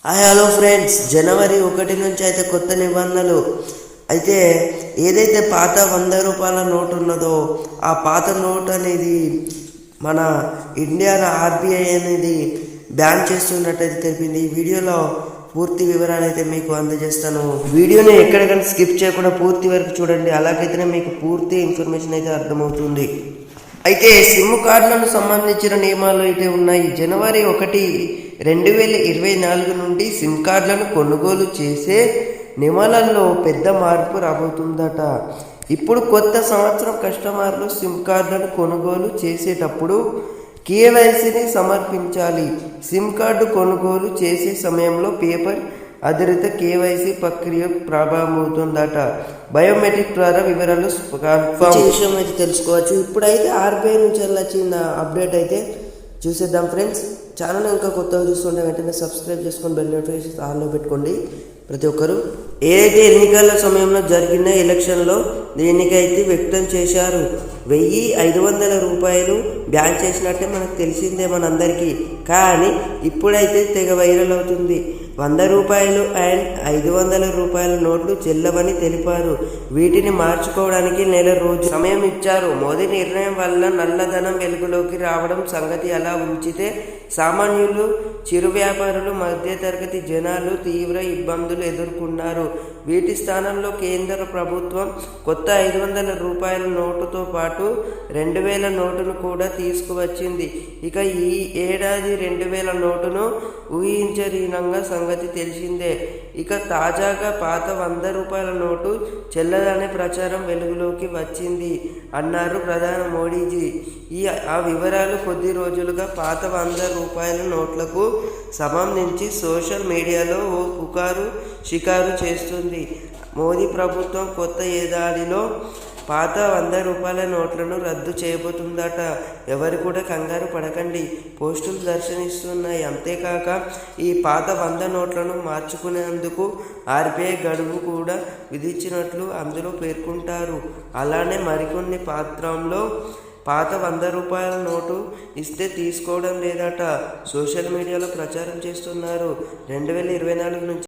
Hello friends, జనవరి 1 నుంచి అయితే కొత్త నిబంధనలు అయితే ఏదైతే పాత 100 రూపాయల నోటు ఉన్నదో ఆ పాత నోట్ అనేది మన ఇండియన్ ఆర్బీఐ అనేది బ్యాన్ చేస్తున్నట్టయితే తెలిపింది. ఈ వీడియోలో పూర్తి వివరాలు అయితే మీకు అందజేస్తాను. వీడియోని ఎక్కడికైనా స్కిప్ చేయకుండా పూర్తి వరకు చూడండి, అలాగైతేనే మీకు పూర్తి ఇన్ఫర్మేషన్ అయితే అర్థమవుతుంది. అయితే సిమ్ కార్డులకు సంబంధించిన నియమాలు అయితే ఉన్నాయి. జనవరి 1, 2024 నుండి సిమ్ కార్డులను కొనుగోలు చేసే నియమాలలో పెద్ద మార్పు రాబోతుందట. ఇప్పుడు కొత్త సంవత్సరం కస్టమర్లు సిమ్ కార్డులను కొనుగోలు చేసేటప్పుడు కేవైసీని సమర్పించాలి. సిమ్ కార్డు కొనుగోలు చేసే సమయంలో పేపర్ ఆధారిత కేవైసీ ప్రక్రియ ప్రారంభమవుతుందట. బయోమెట్రిక్ ద్వారా వివరాలు విషయం అయితే తెలుసుకోవచ్చు. ఇప్పుడైతే ఆర్బీఐ నుంచి వచ్చిన అప్డేట్ అయితే చూసేద్దాం ఫ్రెండ్స్. ఛానల్ ఇంకా కొత్తగా చూస్తుంటే వెంటనే సబ్స్క్రైబ్ చేసుకొని బెల్ నోటిఫికేషన్ ఆన్లో పెట్టుకోండి. ప్రతి ఒక్కరు ఏదైతే ఎన్నికల సమయంలో జరిగిన ఎలక్షన్లో దీనికైతే వ్యక్తం చేశారు. 1500 రూపాయలు బ్యాన్ చేసినట్టే మనకు తెలిసిందే మనందరికీ. కానీ ఇప్పుడైతే తెగ వైరల్ అవుతుంది. 100 రూపాయలు అండ్ 500 రూపాయల నోట్లు చెల్లవని తెలిపారు. వీటిని మార్చుకోవడానికి నెల రోజు సమయం ఇచ్చారు. మోదీ నిర్ణయం వల్ల నల్లధనం వెలుగులోకి రావడం సంగతి అలా ఉంచితే సామాన్యులు, చిరు వ్యాపారులు, మధ్యతరగతి జనాలు తీవ్ర ఇబ్బందులు ఎదుర్కొన్నారు. వీటి స్థానంలో కేంద్ర ప్రభుత్వం కొత్త 500 రూపాయల నోటుతో పాటు 2000 నోటును కూడా తీసుకువచ్చింది. ఇక ఈ ఏడాది 2000 నోటును ఊహించరీనంగా సంగతి తెలిసిందే. ఇక తాజాగా పాత 100 రూపాయల నోటు చెల్లదనే ప్రచారం వెలుగులోకి వచ్చింది అన్నారు ప్రధాని మోడీజీ. ఆ వివరాలు కొద్ది రోజులుగా పాత 100 రూపాయల నోట్లకు సంబంధించి సోషల్ మీడియాలో ఓ పుకారు షికారు చేస్తుంది. మోదీ ప్రభుత్వం కొత్త ఏడాదిలో పాత 100 రూపాయల నోట్లను రద్దు చేయబోతుందట. ఎవరు కూడా కంగారు పడకండి, పోస్టులు దర్శనిస్తున్నాయి. అంతేకాక ఈ పాత 100 నోట్లను మార్చుకునేందుకు ఆర్బీఐ గడువు కూడా విధించినట్లు అందులో పేర్కొంటారు. అలానే మరికొన్ని పత్రంలో పాత 100 రూపాయల నోటు ఇస్తే తీసుకోవడం లేదట సోషల్ మీడియాలో ప్రచారం చేస్తున్నారు. 2024 నుంచి